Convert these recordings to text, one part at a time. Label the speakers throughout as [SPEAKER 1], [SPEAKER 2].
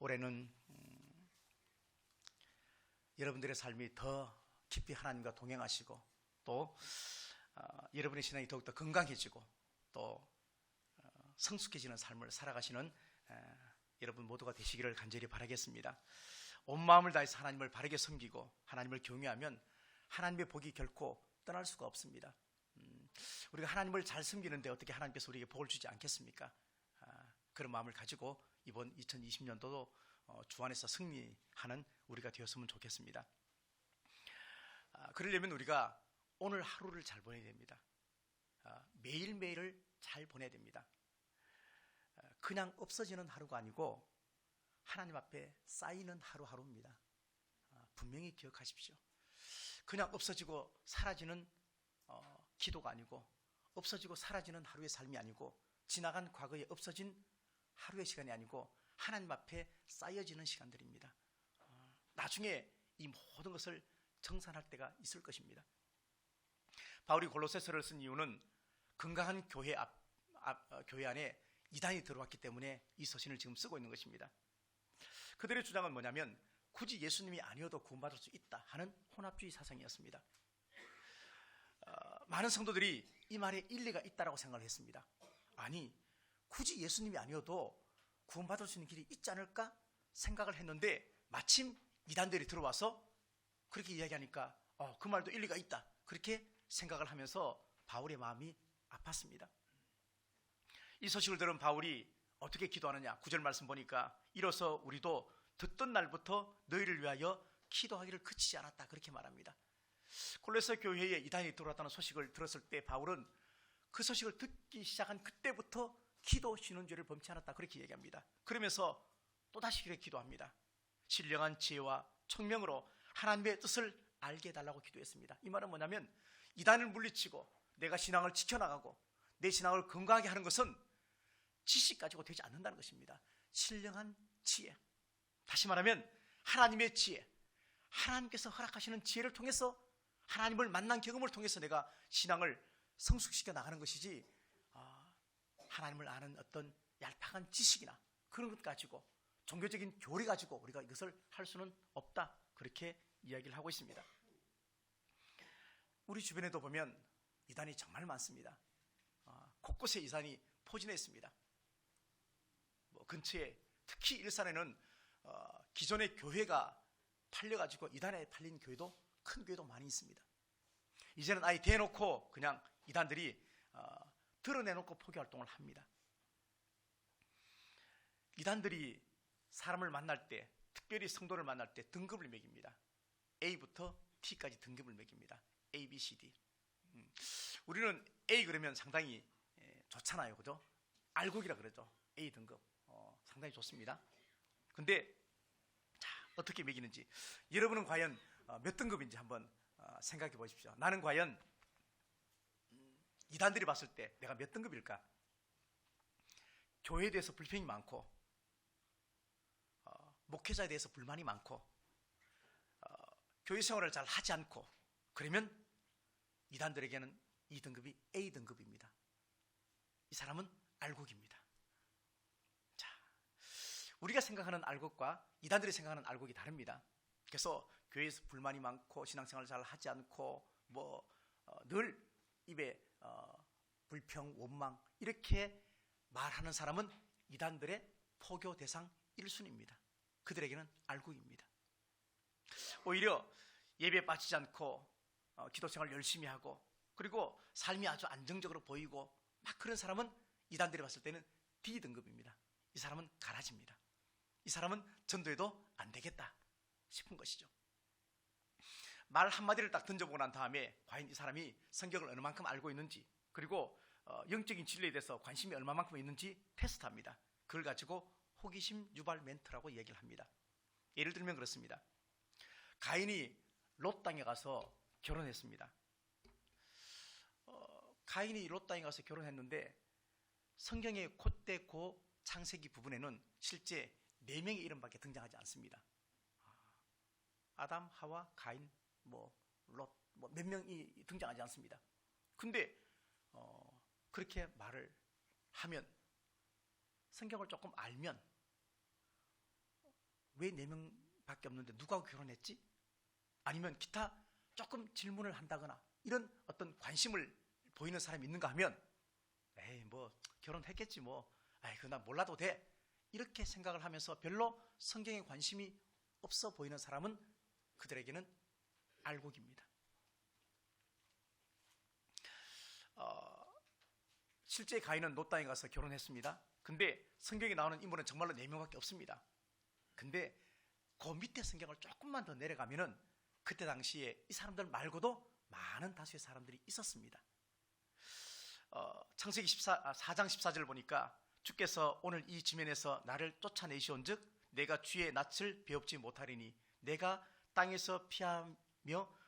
[SPEAKER 1] 올해는 여러분들의 삶이 더 깊이 하나님과 동행하시고 또 여러분의 신앙이 더욱더 건강해지고 또 성숙해지는 삶을 살아가시는 여러분 모두가 되시기를 간절히 바라겠습니다. 온 마음을 다해서 하나님을 바르게 섬기고 하나님을 경외하면 하나님의 복이 결코 떠날 수가 없습니다. 우리가 하나님을 잘 섬기는데 어떻게 하나님께서 우리에게 복을 주지 않겠습니까? 그런 마음을 가지고 이번 2020년도도 주 안에서 승리하는 우리가 되었으면 좋겠습니다. 그러려면 우리가 오늘 하루를 잘 보내야 됩니다. 매일매일을 잘 보내야 됩니다. 그냥 없어지는 하루가 아니고 하나님 앞에 쌓이는 하루하루입니다. 분명히 기억하십시오. 그냥 없어지고 사라지는 기도가 아니고 없어지고 사라지는 하루의 삶이 아니고 지나간 과거에 없어진 하루의 시간이 아니고 하나님 앞에 쌓여지는 시간들입니다. 나중에 이 모든 것을 정산할 때가 있을 것입니다. 바울이 골로새서를 쓴 이유는 건강한 교회 안에 이단이 들어왔기 때문에 이 서신을 지금 쓰고 있는 것입니다. 그들의 주장은 뭐냐면 굳이 예수님이 아니어도 구원받을 수 있다 하는 혼합주의 사상이었습니다. 많은 성도들이 이 말에 일리가 있다고 생각을 했습니다. 아니, 굳이 예수님이 아니어도 구원받을 수 있는 길이 있지 않을까 생각을 했는데 마침 이단들이 들어와서 그렇게 이야기하니까 그 말도 일리가 있다 그렇게 생각을 하면서 바울의 마음이 아팠습니다. 이 소식을 들은 바울이 어떻게 기도하느냐, 9절 말씀 보니까 이로써 우리도 듣던 날부터 너희를 위하여 기도하기를 그치지 않았다 그렇게 말합니다. 골로새 교회에 이단이 들어왔다는 소식을 들었을 때 바울은 그 소식을 듣기 시작한 그때부터 기도 쉬는 죄를 범치 않았다 그렇게 얘기합니다. 그러면서 또다시 그렇게 기도합니다. 신령한 지혜와 총명으로 하나님의 뜻을 알게 해달라고 기도했습니다. 이 말은 뭐냐면 이단을 물리치고 내가 신앙을 지켜나가고 내 신앙을 건강하게 하는 것은 지식 가지고 되지 않는다는 것입니다. 신령한 지혜, 다시 말하면 하나님의 지혜, 하나님께서 허락하시는 지혜를 통해서 하나님을 만난 경험을 통해서 내가 신앙을 성숙시켜 나가는 것이지 하나님을 아는 어떤 얄팍한 지식이나 그런 것 가지고 종교적인 교리 가지고 우리가 이것을 할 수는 없다 그렇게 이야기를 하고 있습니다. 우리 주변에도 보면 이단이 정말 많습니다. 곳곳에 이단이 포진해 있습니다. 근처에 특히 일산에는 기존의 교회가 팔려가지고 이단에 팔린 교회도 큰 교회도 많이 있습니다. 이제는 아예 대놓고 그냥 이단들이 드러내놓고 포교활동을 합니다. 이단들이 사람을 만날 때, 특별히 성도를 만날 때 등급을 매깁니다. A부터 T까지 등급을 매깁니다. A, B, C, D. 우리는 A 그러면 상당히 좋잖아요, 그죠? 알곡이라 그러죠. A 등급 상당히 좋습니다. 근데 자, 어떻게 매기는지 여러분은 과연 몇 등급인지 한번 생각해 보십시오. 나는 과연 이단들이 봤을 때 내가 몇 등급일까? 교회에 대해서 불평이 많고 목회자에 대해서 불만이 많고 교회 생활을 잘 하지 않고 그러면 이단들에게는 이 등급이 A 등급입니다. 이 사람은 알곡입니다. 자, 우리가 생각하는 알곡과 이단들이 생각하는 알곡이 다릅니다. 그래서 교회에서 불만이 많고 신앙생활을 잘 하지 않고 늘 입에 불평, 원망 이렇게 말하는 사람은 이단들의 포교 대상 1순위입니다. 그들에게는 알곡입니다. 오히려 예배에 빠지지 않고 기도생활을 열심히 하고 그리고 삶이 아주 안정적으로 보이고 막 그런 사람은 이단들이 봤을 때는 D등급입니다. 이 사람은 가라집니다. 이 사람은 전도해도 안 되겠다 싶은 것이죠. 말 한마디를 딱 던져보고 난 다음에 과연 이 사람이 성경을 어느 만큼 알고 있는지 그리고 영적인 진리에 대해서 관심이 얼마만큼 있는지 테스트합니다. 그걸 가지고 호기심 유발 멘트라고 얘기를 합니다. 예를 들면 그렇습니다. 가인이 롯 땅에 가서 결혼했습니다. 가인이 롯 땅에 가서 결혼했는데 성경의 그때 고 창세기 부분에는 실제 4명의 이름밖에 등장하지 않습니다. 아담, 하와, 가인, 롯, 몇 명이 등장하지 않습니다. 근데 그렇게 말을 하면 성경을 조금 알면 왜 4명밖에 없는데 누가 결혼했지? 아니면 기타 조금 질문을 한다거나 이런 어떤 관심을 보이는 사람이 있는가 하면 에이 뭐 결혼했겠지 뭐 아이 그나 몰라도 돼 이렇게 생각을 하면서 별로 성경에 관심이 없어 보이는 사람은 그들에게는 알곡입니다. 실제 가인은 롯 땅에 가서 결혼했습니다. 근데 성경에 나오는 인물은 정말로 4명밖에 없습니다. 근데 그 밑에 성경을 조금만 더 내려가면은 그때 당시에 이 사람들 말고도 많은 다수의 사람들이 있었습니다. 창세기 4장 14절 보니까 주께서 오늘 이 지면에서 나를 쫓아내시온즉 내가 주의 낯을 배웁지 못하리니 내가 땅에서 피하며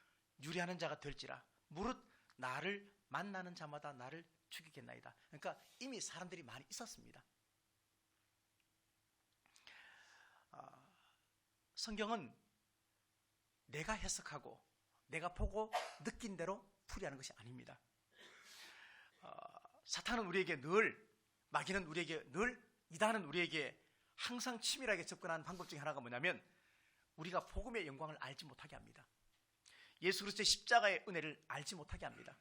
[SPEAKER 1] 유리하는 자가 될지라 무릇 나를 만나는 자마다 나를 죽이겠나이다. 그러니까 이미 사람들이 많이 있었습니다. 성경은 내가 해석하고 내가 보고 느낀 대로 풀이하는 것이 아닙니다. 사탄은 우리에게 늘, 마귀는 우리에게 늘, 이단은 우리에게 항상 치밀하게 접근하는 방법 중에 하나가 뭐냐면 우리가 복음의 영광을 알지 못하게 합니다. 예수 그리스도의 십자가의 은혜를 알지 못하게 합니다.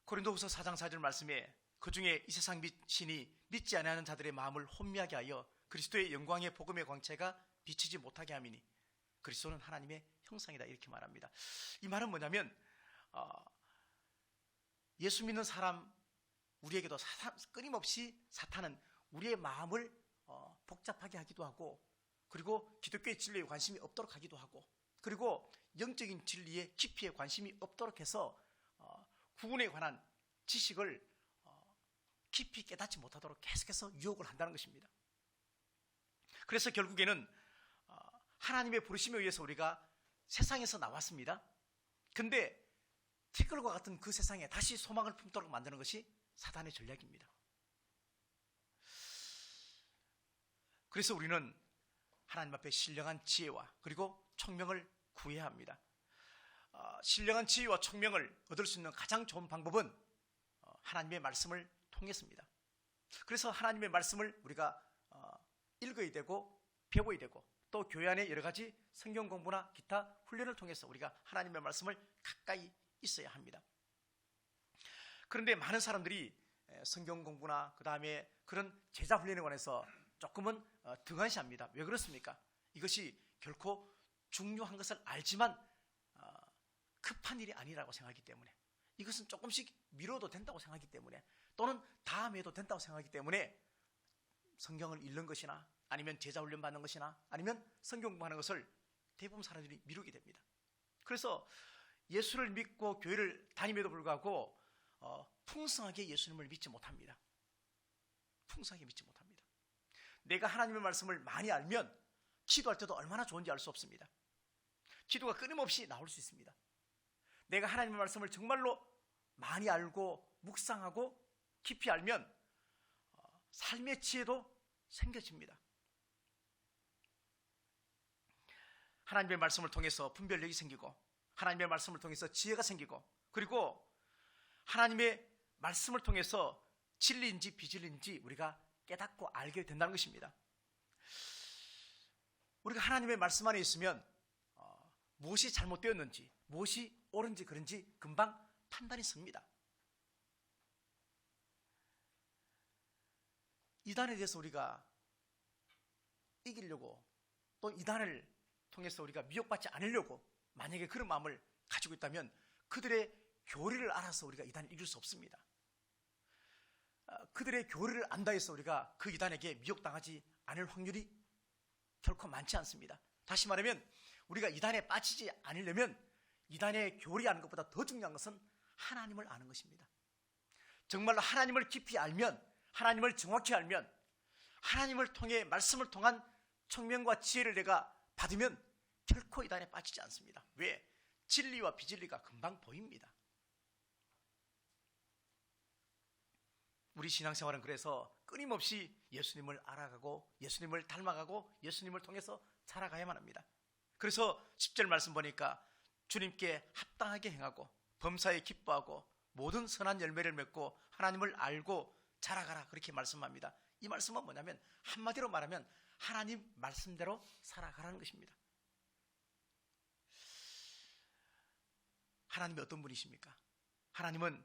[SPEAKER 1] 고린도후서 4장 4절 말씀에 그중에 이 세상 신이 믿지 아니하는 자들의 마음을 혼미하게 하여 그리스도의 영광의 복음의 광채가 비치지 못하게 함이니 그리스도는 하나님의 형상이다 이렇게 말합니다. 이 말은 뭐냐면 예수 믿는 사람 우리에게도 끊임없이 사탄은 우리의 마음을 복잡하게 하기도 하고 그리고 기독교의 진리에 관심이 없도록 하기도 하고 그리고 영적인 진리의 깊이에 관심이 없도록 해서 구원에 관한 지식을 깊이 깨닫지 못하도록 계속해서 유혹을 한다는 것입니다. 그래서 결국에는 하나님의 부르심에 의해서 우리가 세상에서 나왔습니다. 근데 티끌과 같은 그 세상에 다시 소망을 품도록 만드는 것이 사단의 전략입니다. 그래서 우리는 하나님 앞에 신령한 지혜와 그리고 총명을 구해야 합니다. 신령한 지혜와 총명을 얻을 수 있는 가장 좋은 방법은 하나님의 말씀을 통해서입니다. 그래서 하나님의 말씀을 우리가 읽어야 되고 배워야 되고 또 교회 안에 여러 가지 성경 공부나 기타 훈련을 통해서 우리가 하나님의 말씀을 가까이 있어야 합니다. 그런데 많은 사람들이 성경 공부나 그 다음에 그런 제자 훈련에 관해서 조금은 등한시합니다. 왜 그렇습니까? 이것이 결코 중요한 것을 알지만 급한 일이 아니라고 생각하기 때문에 이것은 조금씩 미뤄도 된다고 생각하기 때문에 또는 다음에 해도 된다고 생각하기 때문에 성경을 읽는 것이나 아니면 제자 훈련 받는 것이나 아니면 성경 공부하는 것을 대부분 사람들이 미루게 됩니다. 그래서 예수를 믿고 교회를 다님에도 불구하고 풍성하게 예수님을 믿지 못합니다. 풍성하게 믿지 못합니다. 내가 하나님의 말씀을 많이 알면 기도할 때도 얼마나 좋은지 알 수 없습니다. 기도가 끊임없이 나올 수 있습니다. 내가 하나님의 말씀을 정말로 많이 알고 묵상하고 깊이 알면 삶의 지혜도 생겨집니다. 하나님의 말씀을 통해서 분별력이 생기고 하나님의 말씀을 통해서 지혜가 생기고 그리고 하나님의 말씀을 통해서 진리인지 비진리인지 우리가 깨닫고 알게 된다는 것입니다. 우리가 하나님의 말씀 안에 있으면 무엇이 잘못되었는지 무엇이 옳은지 그른지 금방 판단이 섭니다. 이단에 대해서 우리가 이기려고 또 이단을 통해서 우리가 미혹받지 않으려고 만약에 그런 마음을 가지고 있다면 그들의 교리를 알아서 우리가 이단을 이길 수 없습니다. 그들의 교리를 안다 해서 우리가 그 이단에게 미혹당하지 않을 확률이 결코 많지 않습니다. 다시 말하면 우리가 이단에 빠지지 않으려면 이단의 교리 아는 것보다 더 중요한 것은 하나님을 아는 것입니다. 정말로 하나님을 깊이 알면 하나님을 정확히 알면 하나님을 통해 말씀을 통한 총명과 지혜를 내가 받으면 결코 이단에 빠지지 않습니다. 왜? 진리와 비진리가 금방 보입니다. 우리 신앙생활은 그래서 끊임없이 예수님을 알아가고 예수님을 닮아가고 예수님을 통해서 살아가야만 합니다. 그래서 10절 말씀 보니까 주님께 합당하게 행하고 범사에 기뻐하고 모든 선한 열매를 맺고 하나님을 알고 자라가라 그렇게 말씀합니다. 이 말씀은 뭐냐면 한마디로 말하면 하나님 말씀대로 살아가라는 것입니다. 하나님이 어떤 분이십니까? 하나님은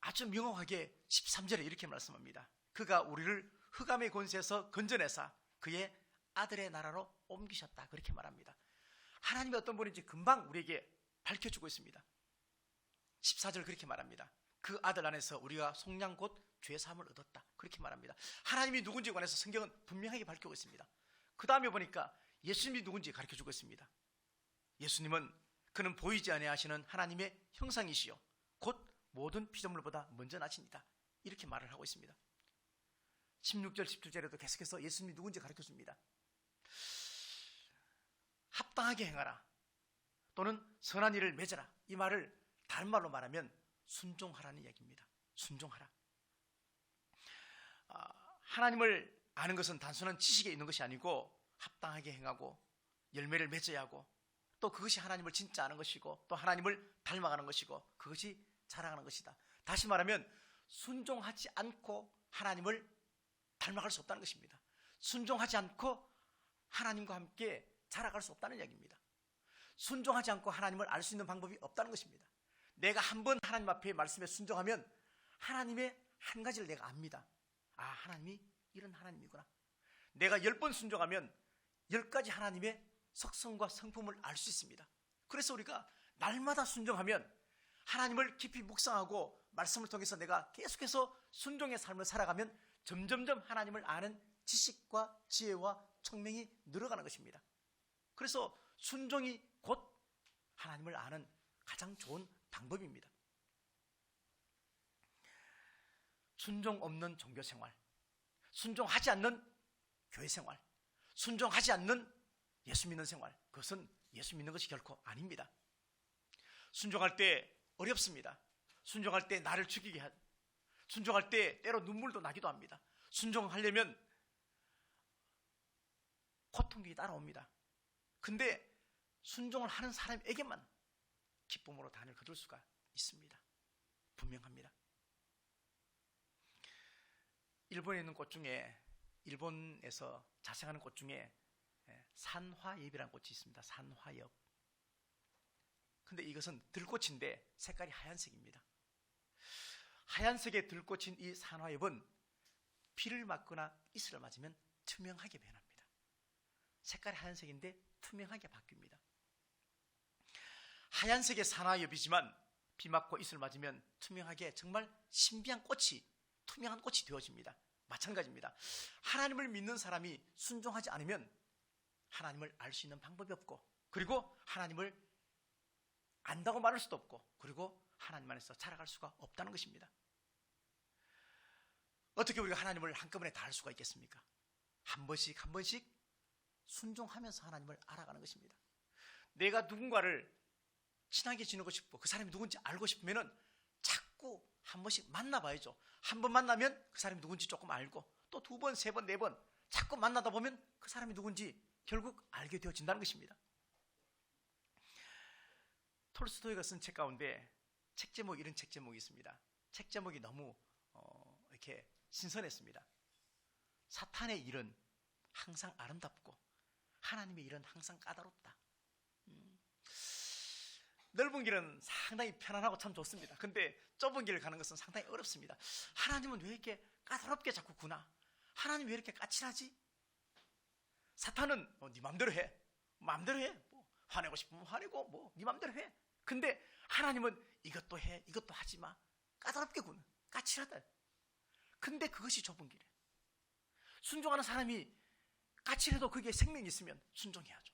[SPEAKER 1] 아주 명확하게 13절에 이렇게 말씀합니다. 그가 우리를 흑암의 권세에서 건져내사 그의 아들의 나라로 옮기셨다. 그렇게 말합니다. 하나님이 어떤 분인지 금방 우리에게 밝혀주고 있습니다. 14절 그렇게 말합니다. 그 아들 안에서 우리가 속량 곧 죄사함을 얻었다. 그렇게 말합니다. 하나님이 누군지에 관해서 성경은 분명하게 밝히고 있습니다. 그 다음에 보니까 예수님이 누군지 가르쳐주고 있습니다. 예수님은 그는 보이지 아니하시는 하나님의 형상이시요 곧 모든 피조물보다 먼저 나십니다. 이렇게 말을 하고 있습니다. 16절 17절에도 계속해서 예수님이 누군지 가르쳐줍니다. 합당하게 행하라 또는 선한 일을 맺어라. 이 말을 다른 말로 말하면 순종하라는 얘기입니다. 순종하라. 하나님을 아는 것은 단순한 지식에 있는 것이 아니고 합당하게 행하고 열매를 맺어야 하고 또 그것이 하나님을 진짜 아는 것이고 또 하나님을 닮아가는 것이고 그것이 자라가는 것이다. 다시 말하면 순종하지 않고 하나님을 닮아갈 수 없다는 것입니다. 순종하지 않고 하나님과 함께 자라갈 수 없다는 이야기입니다. 순종하지 않고 하나님을 알 수 있는 방법이 없다는 것입니다. 내가 한번 하나님 앞에 말씀에 순종하면 하나님의 한 가지를 내가 압니다. 아, 하나님이 이런 하나님이구나. 내가 10번 순종하면 10가지 하나님의 속성과 성품을 알 수 있습니다. 그래서 우리가 날마다 순종하면 하나님을 깊이 묵상하고 말씀을 통해서 내가 계속해서 순종의 삶을 살아가면 점점점 하나님을 아는 지식과 지혜와 총명이 늘어가는 것입니다. 그래서 순종이 곧 하나님을 아는 가장 좋은 방법입니다. 순종 없는 종교 생활, 순종하지 않는 교회 생활, 순종하지 않는 예수 믿는 생활, 그것은 예수 믿는 것이 결코 아닙니다. 순종할 때 어렵습니다. 순종할 때 나를 죽이게 하죠. 순종할 때 때로 눈물도 나기도 합니다. 순종하려면 고통이 따라옵니다. 근데 순종을 하는 사람에게만 기쁨으로 단을 거둘 수가 있습니다. 분명합니다. 일본에 있는 꽃 중에, 일본에서 자생하는 꽃 중에 산화엽이라는 꽃이 있습니다. 산화엽. 근데 이것은 들꽃인데 색깔이 하얀색입니다. 하얀색의 들꽃인 이 산화엽은 비를 맞거나 이슬을 맞으면 투명하게 변합니다. 색깔이 하얀색인데 투명하게 바뀝니다. 하얀색의 산화엽이지만 비 맞고 이슬 맞으면 투명하게 정말 신비한 꽃이, 투명한 꽃이 되어집니다. 마찬가지입니다. 하나님을 믿는 사람이 순종하지 않으면 하나님을 알 수 있는 방법이 없고, 그리고 하나님을 안다고 말할 수도 없고, 그리고 하나님 안에서 자라갈 수가 없다는 것입니다. 어떻게 우리가 하나님을 한꺼번에 다 알 수가 있겠습니까? 한 번씩 한 번씩 순종하면서 하나님을 알아가는 것입니다. 내가 누군가를 친하게 지내고 싶고 그 사람이 누군지 알고 싶으면 자꾸 한 번씩 만나봐야죠. 한 번 만나면 그 사람이 누군지 조금 알고, 또 두 번, 세 번, 네 번 자꾸 만나다 보면 그 사람이 누군지 결국 알게 되어진다는 것입니다. 톨스토이가 쓴 책 가운데 책 제목, 이런 책 제목이 있습니다. 책 제목이 너무 이렇게 신선했습니다. 사탄의 일은 항상 아름답고 하나님의 일은 항상 까다롭다. 넓은 길은 상당히 편안하고 참 좋습니다. 근데 좁은 길을 가는 것은 상당히 어렵습니다. 하나님은 왜 이렇게 까다롭게 자꾸 구나? 하나님 왜 이렇게 까칠하지? 사탄은 네 맘대로 해. 맘대로 해. 뭐 화내고 싶으면 화내고 뭐 네 맘대로 해. 근데 하나님은 이것도 해, 이것도 하지 마. 까다롭게 구는, 까칠하다. 근데 그것이 좁은 길이에요. 순종하는 사람이 까칠해도 그게 생명이 있으면 순종해야죠.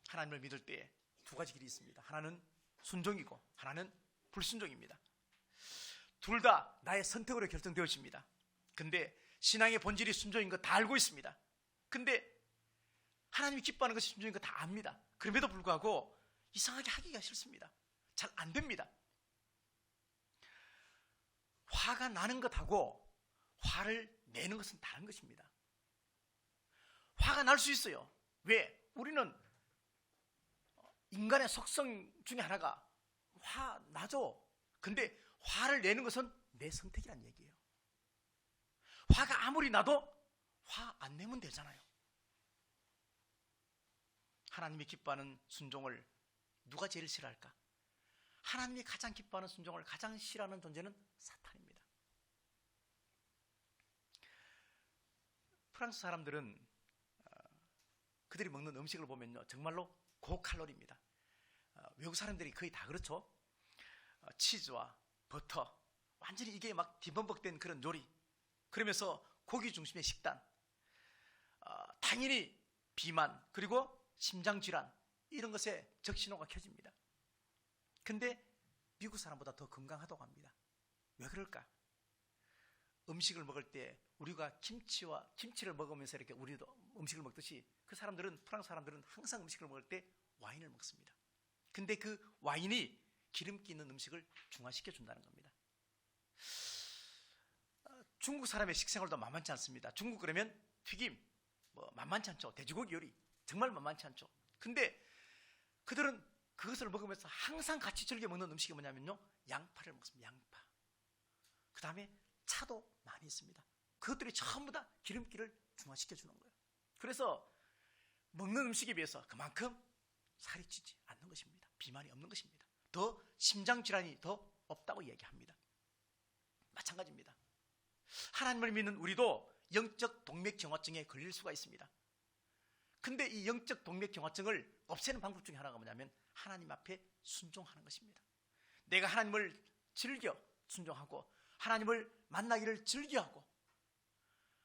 [SPEAKER 1] 하나님을 믿을 때 두 가지 길이 있습니다. 하나는 순종이고 하나는 불순종입니다. 둘 다 나의 선택으로 결정되어집니다. 근데 신앙의 본질이 순종인 거 다 알고 있습니다. 근데 하나님이 기뻐하는 것이 순종인 거 다 압니다. 그럼에도 불구하고 이상하게 하기가 싫습니다. 잘 안 됩니다. 화가 나는 것하고 화를 내는 것은 다른 것입니다. 화가 날 수 있어요. 왜? 우리는 인간의 속성 중에 하나가 화나죠. 근데 화를 내는 것은 내 선택이란 얘기예요. 화가 아무리 나도 화 안 내면 되잖아요. 하나님이 기뻐하는 순종을 누가 제일 싫어할까? 하나님이 가장 기뻐하는 순종을 가장 싫어하는 존재는 사탄입니다. 프랑스 사람들은 그들이 먹는 음식을 보면요, 정말로 고칼로리입니다. 외국 사람들이 거의 다 그렇죠. 치즈와 버터, 완전히 이게 막 뒤범벅된 그런 요리, 그러면서 고기 중심의 식단, 당연히 비만, 그리고 심장질환, 이런 것에 적신호가 켜집니다. 근데 미국 사람보다 더 건강하다고 합니다. 왜 그럴까? 음식을 먹을 때 우리가 김치를 먹으면서 이렇게 우리도 음식을 먹듯이, 그 사람들은, 프랑스 사람들은 항상 음식을 먹을 때 와인을 먹습니다. 근데 그 와인이 기름기 있는 음식을 중화시켜 준다는 겁니다. 중국 사람의 식생활도 만만치 않습니다. 중국 그러면 튀김, 만만치 않죠. 돼지고기 요리 정말 만만치 않죠. 근데 그들은 그것을 먹으면서 항상 같이 즐겨 먹는 음식이 뭐냐면요, 양파를 먹습니다. 양파. 그 다음에 차도 많이 있습니다. 그것들이 전부 다 기름기를 중화시켜 주는 거예요. 그래서 먹는 음식에 비해서 그만큼 살이 찌지 않는 것입니다. 비만이 없는 것입니다. 더 심장질환이 더 없다고 얘기합니다. 마찬가지입니다. 하나님을 믿는 우리도 영적 동맥경화증에 걸릴 수가 있습니다. 근데 이 영적 동맥경화증을 없애는 방법 중에 하나가 뭐냐면 하나님 앞에 순종하는 것입니다. 내가 하나님을 즐겨 순종하고, 하나님을 만나기를 즐겨하고,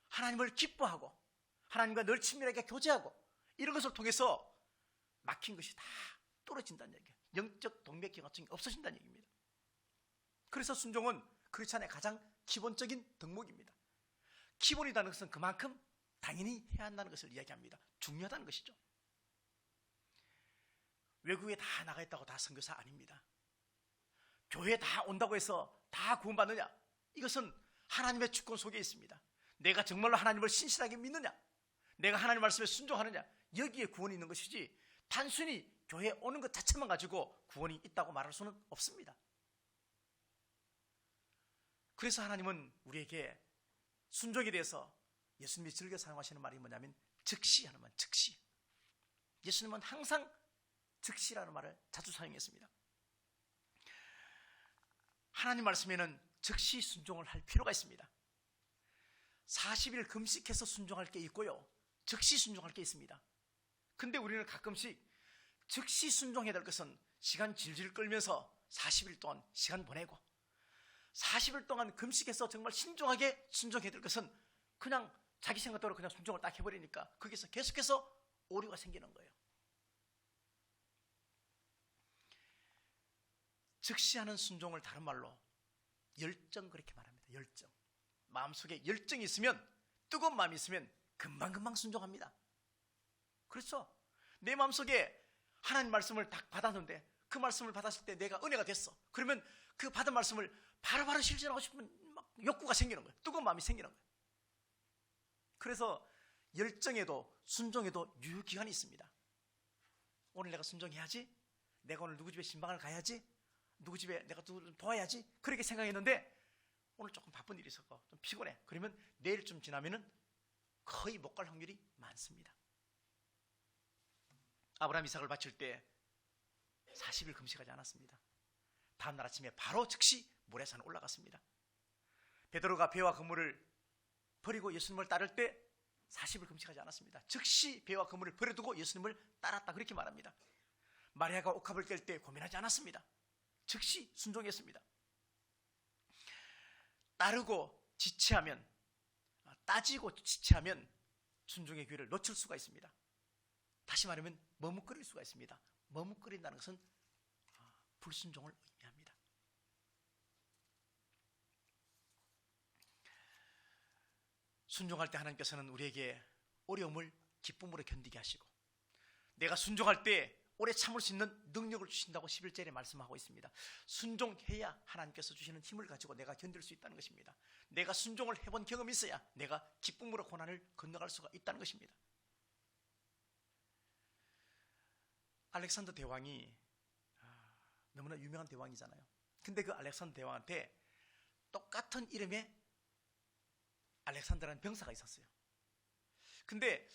[SPEAKER 1] 하나님을 기뻐하고, 하나님과 늘 친밀하게 교제하고, 이런 것을 통해서 막힌 것이 다 뚫어진다는 얘기예요. 영적 동맥경화증이 없어진다는 얘기입니다. 그래서 순종은 크리스찬의 가장 기본적인 덕목입니다. 기본이라는 것은 그만큼 당연히 해야 한다는 것을 이야기합니다. 중요하다는 것이죠. 외국에 다 나가 있다고 다 선교사 아닙니다. 교회에 다 온다고 해서 다 구원받느냐? 이것은 하나님의 주권 속에 있습니다. 내가 정말로 하나님을 신실하게 믿느냐? 내가 하나님 말씀에 순종하느냐? 여기에 구원이 있는 것이지, 단순히 교회에 오는 것 자체만 가지고 구원이 있다고 말할 수는 없습니다. 그래서 하나님은 우리에게 순종에 대해서 예수님이 즐겨 사용하시는 말이 뭐냐면 즉시 하는 말, 즉시. 예수님은 항상 즉시라는 말을 자주 사용했습니다. 하나님 말씀에는 즉시 순종을 할 필요가 있습니다. 40일 금식해서 순종할 게 있고요, 즉시 순종할 게 있습니다. 근데 우리는 가끔씩 즉시 순종해야 될 것은 시간 질질 끌면서 40일 동안 시간 보내고, 40일 동안 금식해서 정말 신중하게 순종해야 될 것은 그냥 자기 생각대로 그냥 순종을 딱 해버리니까 거기서 계속해서 오류가 생기는 거예요. 즉시 하는 순종을 다른 말로 열정, 그렇게 말합니다. 열정. 마음속에 열정이 있으면, 뜨거운 마음이 있으면 금방금방 순종합니다. 그렇죠? 내 마음속에 하나님 말씀을 딱 받았는데, 그 말씀을 받았을 때 내가 은혜가 됐어. 그러면 그 받은 말씀을 바로바로 실천하고 싶은 막 욕구가 생기는 거예요. 뜨거운 마음이 생기는 거예요. 그래서 열정에도 순종에도 유효기간이 있습니다. 오늘 내가 순종해야지, 내가 오늘 누구 집에 신방을 가야지, 누구 집에 내가 누구를 도와야지, 그렇게 생각했는데 오늘 조금 바쁜 일이 있었고 좀 피곤해. 그러면 내일쯤 지나면은 거의 못 갈 확률이 많습니다. 아브라함 이삭을 바칠 때 40일 금식하지 않았습니다. 다음날 아침에 바로 즉시 모래산 올라갔습니다. 베드로가 배와 그물을 버리고 예수님을 따를 때 40일 금식하지 않았습니다. 즉시 배와 그물을 버려두고 예수님을 따랐다, 그렇게 말합니다. 마리아가 옥합을 깰 때 고민하지 않았습니다. 즉시 순종했습니다. 따르고 지체하면, 따지고 지체하면 순종의 기회를 놓칠 수가 있습니다. 다시 말하면 머뭇거릴 수가 있습니다. 머뭇거린다는 것은 불순종을 의미합니다. 순종할 때 하나님께서는 우리에게 어려움을 기쁨으로 견디게 하시고, 내가 순종할 때 오래 참을 수 있는 능력을 주신다고 11절에 말씀하고 있습니다. 순종해야 하나님께서 주시는 힘을 가지고 내가 견딜 수 있다는 것입니다. 내가 순종을 해본 경험이 있어야 내가 기쁨으로 고난을 건너갈 수가 있다는 것입니다. 알렉산더 대왕이 너무나 유명한 대왕이잖아요. 근데 그 알렉산더 대왕한테 똑같은 이름의 알렉산더라는 병사가 있었어요. 근데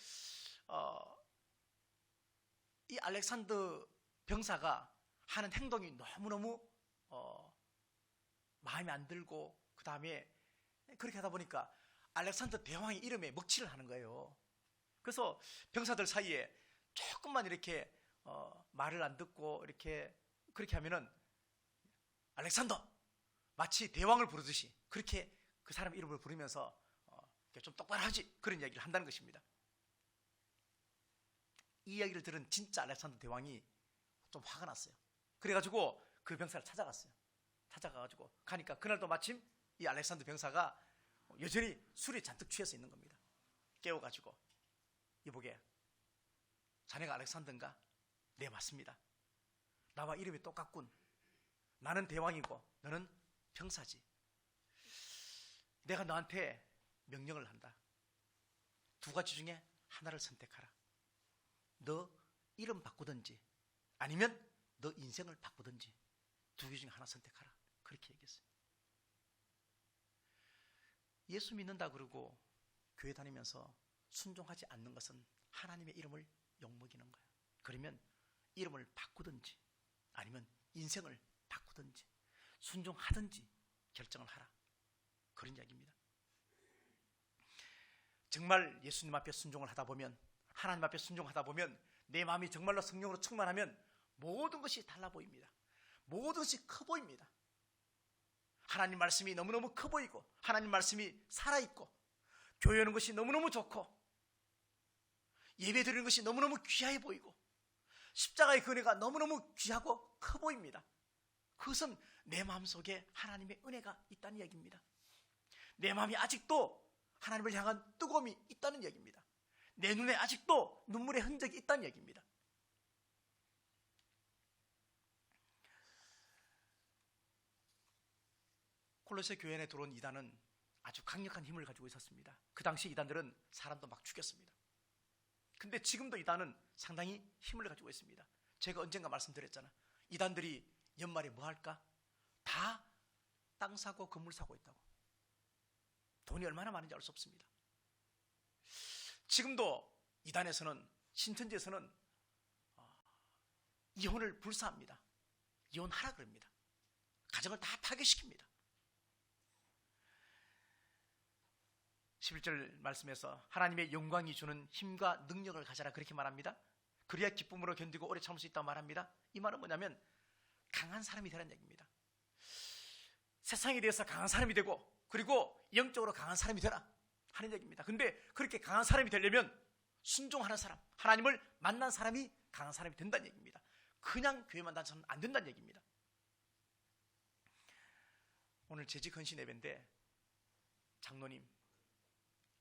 [SPEAKER 1] 이 알렉산더 병사가 하는 행동이 너무너무 마음에 안 들고, 그 다음에 그렇게 하다 보니까 알렉산더 대왕의 이름에 먹칠을 하는 거예요. 그래서 병사들 사이에 조금만 이렇게 말을 안 듣고 이렇게 그렇게 하면은 알렉산더, 마치 대왕을 부르듯이 그렇게 그 사람 이름을 부르면서 좀 똑바로 하지, 그런 이야기를 한다는 것입니다. 이 이야기를 들은 진짜 알렉산더 대왕이 좀 화가 났어요. 그래가지고 그 병사를 찾아갔어요. 찾아가가지고 가니까 그날도 마침 이 알렉산더 병사가 여전히 술에 잔뜩 취해서 있는 겁니다. 깨워가지고, 이보게, 자네가 알렉산더인가? 네, 맞습니다. 나와 이름이 똑같군. 나는 대왕이고 너는 병사지. 내가 너한테 명령을 한다. 두 가지 중에 하나를 선택하라. 너 이름 바꾸든지 아니면 너 인생을 바꾸든지, 두 개 중에 하나 선택하라. 그렇게 얘기했어요. 예수 믿는다 그러고 교회 다니면서 순종하지 않는 것은 하나님의 이름을 욕먹이는 거예요. 그러면 이름을 바꾸든지 아니면 인생을 바꾸든지 순종하든지 결정을 하라, 그런 이야기입니다. 정말 예수님 앞에 순종을 하다 보면, 하나님 앞에 순종하다 보면, 내 마음이 정말로 성령으로 충만하면 모든 것이 달라 보입니다. 모든 것이 커 보입니다. 하나님 말씀이 너무너무 커 보이고, 하나님 말씀이 살아있고, 교회 오는 것이 너무너무 좋고, 예배 드리는 것이 너무너무 귀해 보이고, 십자가의 은혜가 너무너무 귀하고 커 보입니다. 그것은 내 마음속에 하나님의 은혜가 있다는 이야기입니다. 내 마음이 아직도 하나님을 향한 뜨거움이 있다는 이야기입니다. 내 눈에 아직도 눈물의 흔적이 있다는 이야기입니다. 콜로새 교회에 들어온 이단은 아주 강력한 힘을 가지고 있었습니다. 그 당시 이단들은 사람도 막 죽였습니다. 근데 지금도 이단은 상당히 힘을 가지고 있습니다. 제가 언젠가 말씀드렸잖아. 이단들이 연말에 뭐 할까? 다 땅 사고 건물 사고 있다고. 돈이 얼마나 많은지 알 수 없습니다. 지금도 이단에서는, 신천지에서는 이혼을 불사합니다. 이혼하라 그럽니다. 가정을 다 파괴시킵니다. 11절 말씀에서 하나님의 영광이 주는 힘과 능력을 가져라, 그렇게 말합니다. 그래야 기쁨으로 견디고 오래 참을 수 있다고 말합니다. 이 말은 뭐냐면 강한 사람이 되라는 얘기입니다. 세상에 대해서 강한 사람이 되고, 그리고 영적으로 강한 사람이 되라 하는 얘기입니다. 근데 그렇게 강한 사람이 되려면 순종하는 사람, 하나님을 만난 사람이 강한 사람이 된다는 얘기입니다. 그냥 교회만 다녀서는 안 된다는 얘기입니다. 오늘 재직 헌신 예배인데 장로님,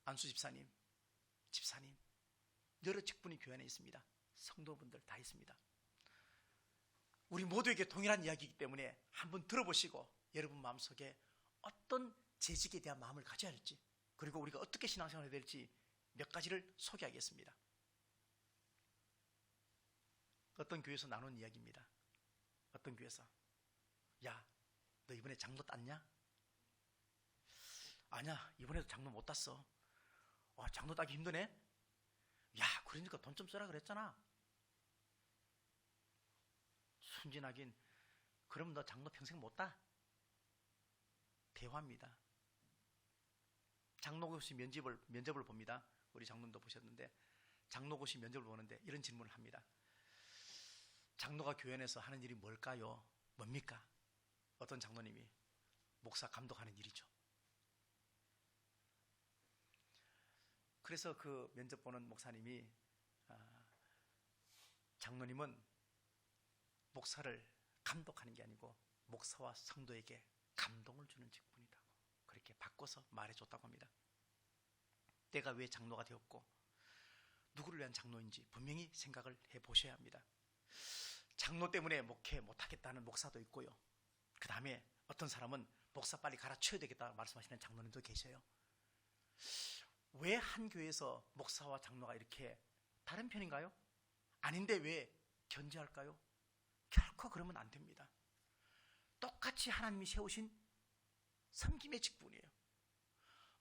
[SPEAKER 1] 안수 집사님, 집사님, 여러 직분이 교회 안에 있습니다. 성도분들 다 있습니다. 우리 모두에게 동일한 이야기이기 때문에 한번 들어보시고 여러분 마음속에 어떤 재직에 대한 마음을 가져야 할지, 그리고 우리가 어떻게 신앙생활을 해야 될지 몇 가지를 소개하겠습니다. 어떤 교회에서 나눈 이야기입니다. 어떤 교회에서, 야, 너 이번에 장로 땄냐? 아니야, 이번에도 장로 못 땄어. 장로 따기 힘드네? 야, 그러니까 돈 좀 써라 그랬잖아. 순진하긴, 그럼 너 장로 평생 못 따? 대화입니다. 장로고시 면접을 봅니다. 우리 장로님도 보셨는데, 장로고시 면접을 보는데 이런 질문을 합니다. 장로가 교회 안에서 하는 일이 뭘까요? 뭡니까? 어떤 장로님이, 목사 감독하는 일이죠. 그래서 그 면접 보는 목사님이, 장로님은 목사를 감독하는 게 아니고 목사와 성도에게 감동을 주는 직분이라고 그렇게 바꿔서 말해줬다고 합니다. 내가 왜 장로가 되었고 누구를 위한 장로인지 분명히 생각을 해보셔야 합니다. 장로 때문에 목회 못하겠다는 목사도 있고요. 그 다음에 어떤 사람은 목사 빨리 갈아치워야 되겠다 말씀하시는 장로님도 계셔요. 왜 한 교회에서 목사와 장로가 이렇게 다른 편인가요? 아닌데 왜 견제할까요? 결코 그러면 안 됩니다. 똑같이 하나님이 세우신 섬김의 직분이에요.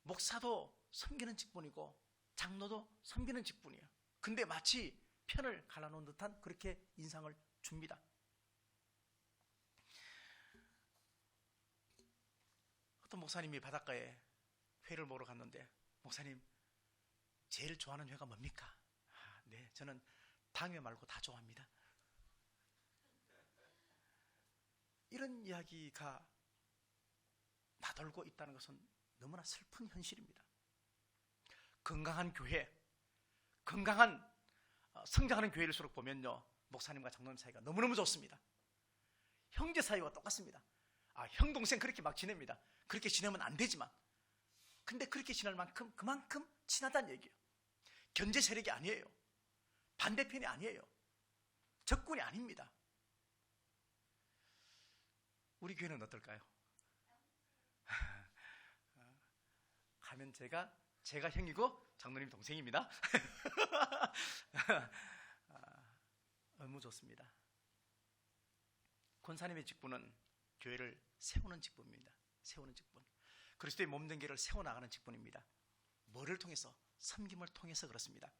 [SPEAKER 1] 목사도 섬기는 직분이고 장로도 섬기는 직분이에요. 근데 마치 편을 갈라놓은 듯한 그렇게 인상을 줍니다. 어떤 목사님이 바닷가에 회를 먹으러 갔는데, 목사님 제일 좋아하는 회가 뭡니까? 네, 저는 당회 말고 다 좋아합니다. 이런 이야기가 나돌고 있다는 것은 너무나 슬픈 현실입니다. 건강한 교회, 건강한 성장하는 교회일수록 보면요, 목사님과 장로님 사이가 너무너무 좋습니다. 형제 사이와 똑같습니다. 형 동생 그렇게 막 지냅니다. 그렇게 지내면 안 되지만, 근데 그렇게 지낼 만큼 그만큼 친하다는 얘기예요. 견제 세력이 아니에요. 반대편이 아니에요. 적군이 아닙니다. 우리 교회는 어떨까요? 하면 제가 형이고 장로님 동생입니다. 너무 좋습니다. 권사님의 직분은 교회를 세우는 직분입니다. 세우는 직분. 그리스도의 몸된 교회를 세워나가는 직분입니다. 뭐를 통해서? 섬김을 통해서 그렇습니다.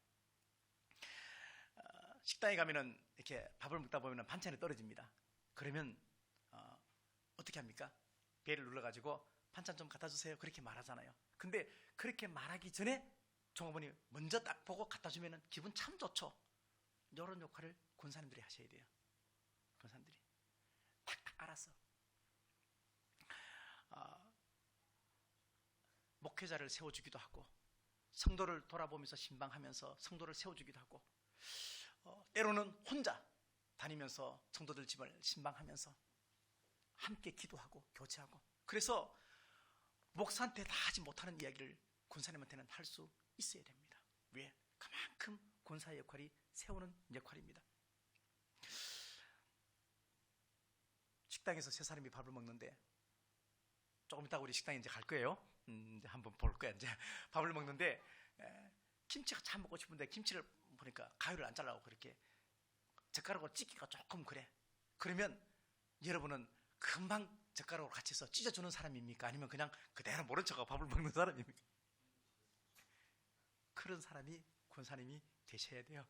[SPEAKER 1] 식당에 가면은 이렇게 밥을 먹다 보면 반찬이 떨어집니다. 그러면 어떻게 합니까? 배를 눌러가지고 반찬 좀 갖다 주세요. 그렇게 말하잖아요. 근데 그렇게 말하기 전에 종업원이 먼저 딱 보고 갖다 주면 기분 참 좋죠. 이런 역할을 권사님들이 하셔야 돼요. 권사님들이 탁탁 알아서. 목회자를 세워주기도 하고, 성도를 돌아보면서 신방하면서 성도를 세워주기도 하고, 때로는 혼자 다니면서 성도들 집을 신방하면서 함께 기도하고 교제하고. 그래서 목사한테 다 하지 못하는 이야기를 권사님한테는 할 수 있어야 됩니다. 왜? 그만큼 권사의 역할이 세우는 역할입니다. 식당에서 세 사람이 밥을 먹는데, 조금 이따 우리 식당에 이제 갈 거예요. 이제 한번 볼 거야. 이제 밥을 먹는데 김치가 참 먹고 싶은데 김치를 보니까 가위를 안 잘라고 그렇게 젓가락으로 찢기가 조금 그래. 그러면 여러분은 금방 젓가락으로 같이 해서 찢어주는 사람입니까? 아니면 그냥 그대로 모른 척하고 밥을 먹는 사람입니까? 그런 사람이 권사님이 되셔야 돼요.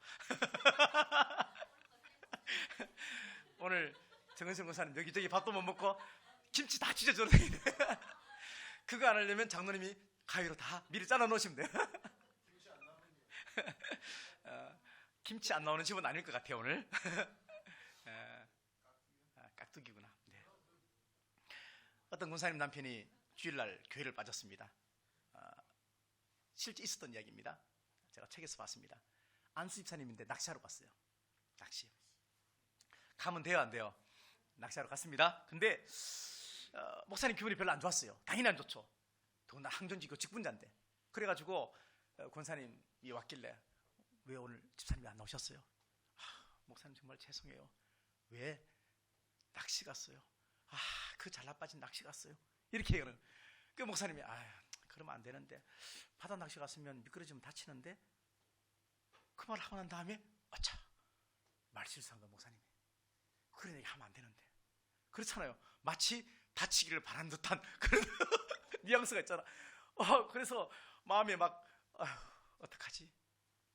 [SPEAKER 1] 오늘 정은성 권사님 여기저기 밥도 못 먹고 김치 다 찢어주는 그거 안 하려면 장로님이 가위로 다 미리 잘라 놓으시면 돼요. 김치 안 나오는 집은 아닐 것 같아요 오늘. 깍두기구나. 네. 어떤 권사님 남편이 주일날 교회를 빠졌습니다. 실제 있었던 이야기입니다. 제가 책에서 봤습니다. 안수 집사님인데 낚시하러 갔어요. 낚시. 가면 돼요 안 돼요? 낚시하러 갔습니다. 근데 목사님 기분이 별로 안 좋았어요. 당연히 안 좋죠. 더구나 항전지교 직분자인데. 그래가지고 권사님이 왔길래 왜 오늘 집사님이 안 나오셨어요? 목사님 정말 죄송해요. 왜? 낚시 갔어요. 그 잘나빠진 낚시 갔어요. 이렇게 얘기하는. 그 목사님이 그러면 안 되는데, 바다 낚시 갔으면 미끄러지면 다치는데, 그 말을 하고 난 다음에 아차, 말 실수한 거야 목사님이. 그런 얘기 하면 안 되는데. 그렇잖아요. 마치 다치기를 바란 듯한 그런 뉘앙스가 있잖아. 그래서 마음에 막 어떡하지?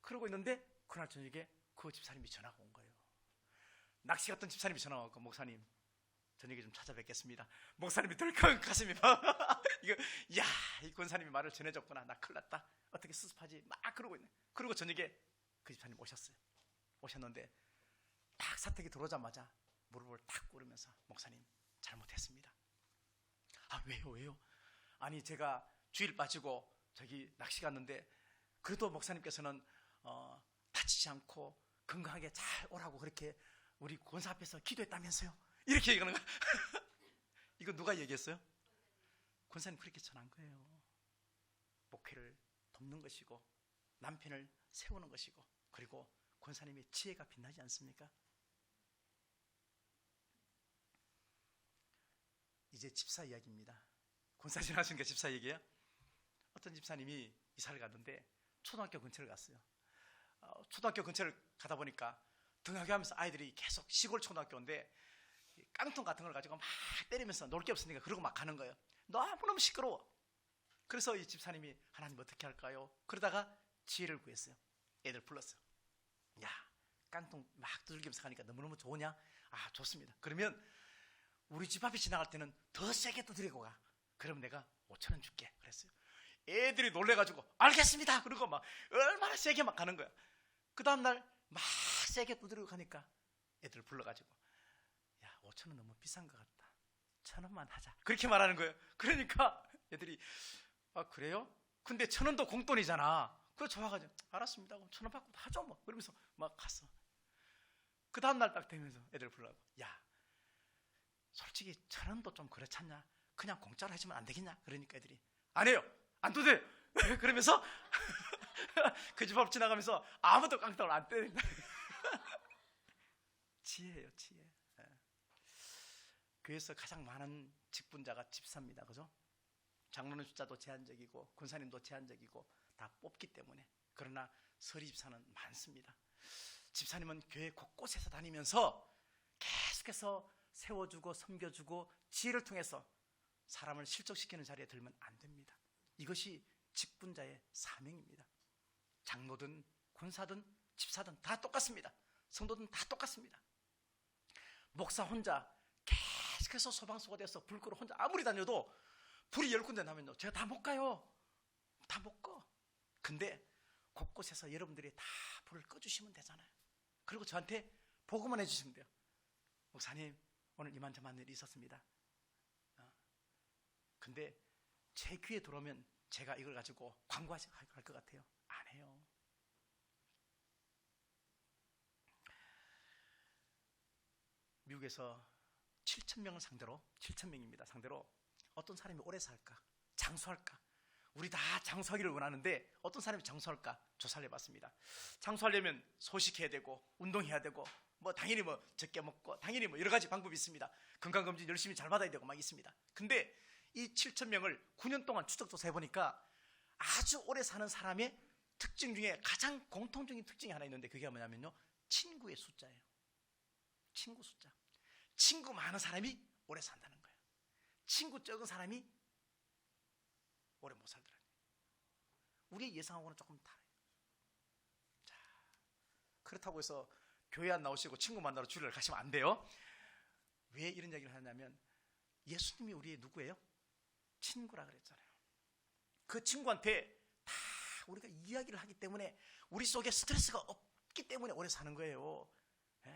[SPEAKER 1] 그러고 있는데 그날 저녁에 그 집사님이 전화가 온 거예요. 낚시 갔던 집사님이 전화가 왔고, 목사님 저녁에 좀 찾아뵙겠습니다. 목사님이 덜컹 가슴이 막 이 권사님이 말을 전해줬구나. 나 큰일 났다. 어떻게 수습하지? 막 그러고 있네. 그리고 저녁에 그 집사님 오셨어요. 오셨는데 딱 사택이 들어오자마자 무릎을 탁 꿇으면서 목사님 잘못했습니다. 왜요? 아니 제가 주일 빠지고 저기 낚시 갔는데 그래도 목사님께서는 다치지 않고 건강하게 잘 오라고 그렇게 우리 권사 앞에서 기도했다면서요. 이렇게 얘기하는 거야. 이거 누가 얘기했어요? 권사님 그렇게 전한 거예요. 목회를 돕는 것이고 남편을 세우는 것이고, 그리고 권사님의 지혜가 빛나지 않습니까? 이제 집사 이야기입니다. 권사님 하시는 게 집사 얘기예요? 어떤 집사님이 이사를 갔는데 초등학교 근처를 갔어요. 초등학교 근처를 가다 보니까 등하교 하면서 아이들이 계속 시골 초등학교인데 깡통 같은 걸 가지고 막 때리면서 놀 게 없으니까 그러고 막 가는 거예요. 너무너무 시끄러워. 그래서 이 집사님이 하나님 어떻게 할까요? 그러다가 지혜를 구했어요. 애들 불렀어요. 야, 깡통 막 두들기면서 가니까 너무너무 좋으냐? 아, 좋습니다. 그러면 우리 집 앞에 지나갈 때는 더 세게 두드리고 가. 그럼 내가 5,000원 줄게. 그랬어요. 애들이 놀래가지고 알겠습니다. 그러고 막 얼마나 세게 막 가는 거야. 그 다음날 막 세게 두드리고 가니까 애들 불러가지고 야, 5,000원 너무 비싼 것 같다. 1,000원만 하자. 그렇게 말하는 거예요. 그러니까 애들이 아, 그래요? 근데 1,000원도 공돈이잖아. 그거 좋아가지고 알았습니다. 그럼 1,000원 받고 하죠 뭐. 그러면서 막 갔어. 그 다음날 딱 되면서 애들 불러고 야, 솔직히 1,000원도 좀 그렇잖냐? 그냥 공짜로 해주면 안 되겠냐? 그러니까 애들이 안 해요. 안 두드려. 그러면서 그 집 앞 지나가면서 아무도 깡통을 안 때린다. 지혜예요, 지혜. 교회에서 가장 많은 직분자가 집사입니다. 그죠? 장로님 숫자도 제한적이고 군사님도 제한적이고 다 뽑기 때문에. 그러나 서리 집사는 많습니다. 집사님은 교회 곳곳에서 다니면서 계속해서 세워주고 섬겨주고 지혜를 통해서 사람을 실족시키는 자리에 들면 안 됩니다. 이것이 직분자의 사명입니다. 장로든 군사든 집사든 다 똑같습니다. 성도든 다 똑같습니다. 목사 혼자 계속해서 소방서가 돼서 불 끄러 혼자 아무리 다녀도 불이 10군데 나면요 제가 다 못 가요. 다 못 꺼. 근데 곳곳에서 여러분들이 다 불을 꺼주시면 되잖아요. 그리고 저한테 보고만 해주시면 돼요. 목사님, 오늘 이만저만 일이 있었습니다. 근데 제 귀에 들어오면 제가 이걸 가지고 광고할 것 같아요. 안 해요. 미국에서 7,000명을 상대로 7,000명입니다. 상대로 어떤 사람이 오래 살까? 장수할까? 우리 다 장수하기를 원하는데 어떤 사람이 장수할까? 조사를 해봤습니다. 장수하려면 소식해야 되고 운동해야 되고 뭐 당연히 뭐 적게 먹고 당연히 뭐 여러 가지 방법이 있습니다. 건강검진 열심히 잘 받아야 되고 막 있습니다. 근데 이 7,000명을 9년 동안 추적조사해 보니까 아주 오래 사는 사람의 특징 중에 가장 공통적인 특징이 하나 있는데 그게 뭐냐면요, 친구의 숫자예요. 친구 숫자. 친구 많은 사람이 오래 산다는 거예요. 친구 적은 사람이 오래 못 살더라고요. 우리의 예상하고는 조금 다르요. 자, 그렇다고 해서 교회 안 나오시고 친구 만나러 주일날 가시면 안 돼요. 왜 이런 얘기를 하냐면 예수님이 우리의 누구예요? 친구라 그랬잖아요. 그 친구한테 다 우리가 이야기를 하기 때문에 우리 속에 스트레스가 없기 때문에 오래 사는 거예요.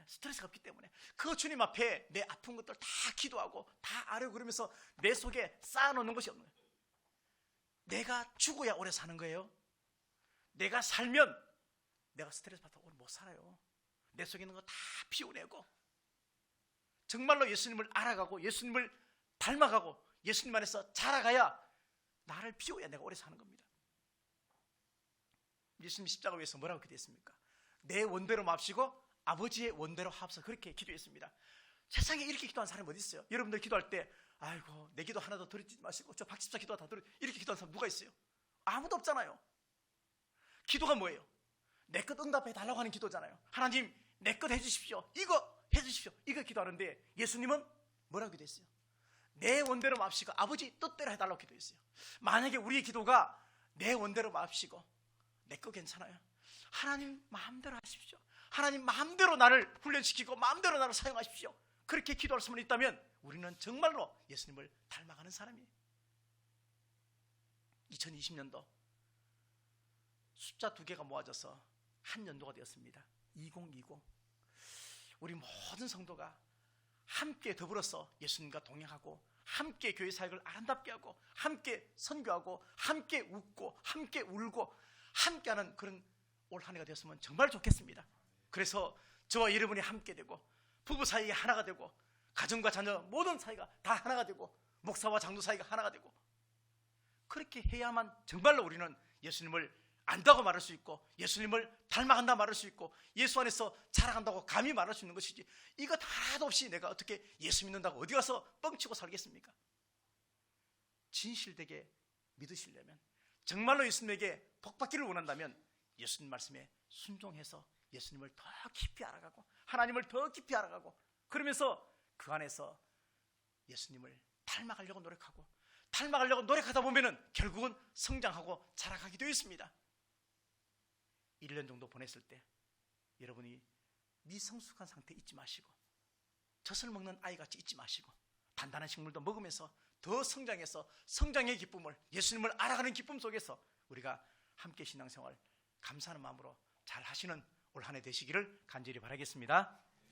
[SPEAKER 1] 스트레스가 없기 때문에 그 주님 앞에 내 아픈 것들 다 기도하고 다 아뢰고 그러면서 내 속에 쌓아놓는 것이 없는 거예요. 내가 죽어야 오래 사는 거예요. 내가 살면 내가 스트레스 받아 오래 못 살아요. 내 속에 있는 거 다 비워내고 정말로 예수님을 알아가고 예수님을 닮아가고 예수님 안에서 자라가야 나를 비워야 내가 오래 사는 겁니다. 예수님 십자가 위에서 뭐라고 기도했습니까? 내 원대로 맙시고 아버지의 원대로 합서 그렇게 기도했습니다. 세상에 이렇게 기도하는 사람이 어디 있어요? 여러분들 기도할 때 아이고 내 기도 하나도 들으지 마시고 저 박집사 기도 다 들으 이렇게 기도하는 사람 누가 있어요? 아무도 없잖아요. 기도가 뭐예요? 내 것 응답해 달라고 하는 기도잖아요. 하나님 내 것 해주십시오. 이거 해주십시오. 이거 기도하는데 예수님은 뭐라고 기도했어요? 내 원대로 맙시고 아버지 뜻대로 해달라고 기도했어요. 만약에 우리의 기도가 내 원대로 맙시고 내 거 괜찮아요. 하나님 마음대로 하십시오. 하나님 마음대로 나를 훈련시키고 마음대로 나를 사용하십시오. 그렇게 기도할 수만 있다면 우리는 정말로 예수님을 닮아가는 사람이에요. 2020년도 숫자 2개가 모아져서 한 연도가 되었습니다. 2020. 우리 모든 성도가 함께 더불어서 예수님과 동행하고 함께 교회 사역을 아름답게 하고 함께 선교하고 함께 웃고 함께 울고 함께하는 그런 올 한 해가 되었으면 정말 좋겠습니다. 그래서 저와 여러분이 함께 되고 부부 사이가 하나가 되고 가정과 자녀 모든 사이가 다 하나가 되고 목사와 장로 사이가 하나가 되고 그렇게 해야만 정말로 우리는 예수님을 안다고 말할 수 있고 예수님을 닮아간다 말할 수 있고 예수 안에서 자라간다고 감히 말할 수 있는 것이지 이거 하나도 없이 내가 어떻게 예수 믿는다고 어디 가서 뻥치고 살겠습니까? 진실되게 믿으시려면 정말로 예수님에게 복받기를 원한다면 예수님 말씀에 순종해서 예수님을 더 깊이 알아가고 하나님을 더 깊이 알아가고 그러면서 그 안에서 예수님을 닮아가려고 노력하고 닮아가려고 노력하다 보면은 결국은 성장하고 자라가게 되어 있습니다. 1년 정도 보냈을 때 여러분이 미성숙한 상태에 있지 마시고 젖을 먹는 아이같이 있지 마시고 단단한 식물도 먹으면서 더 성장해서 성장의 기쁨을, 예수님을 알아가는 기쁨 속에서 우리가 함께 신앙생활 감사하는 마음으로 잘 하시는 올 한 해 되시기를 간절히 바라겠습니다.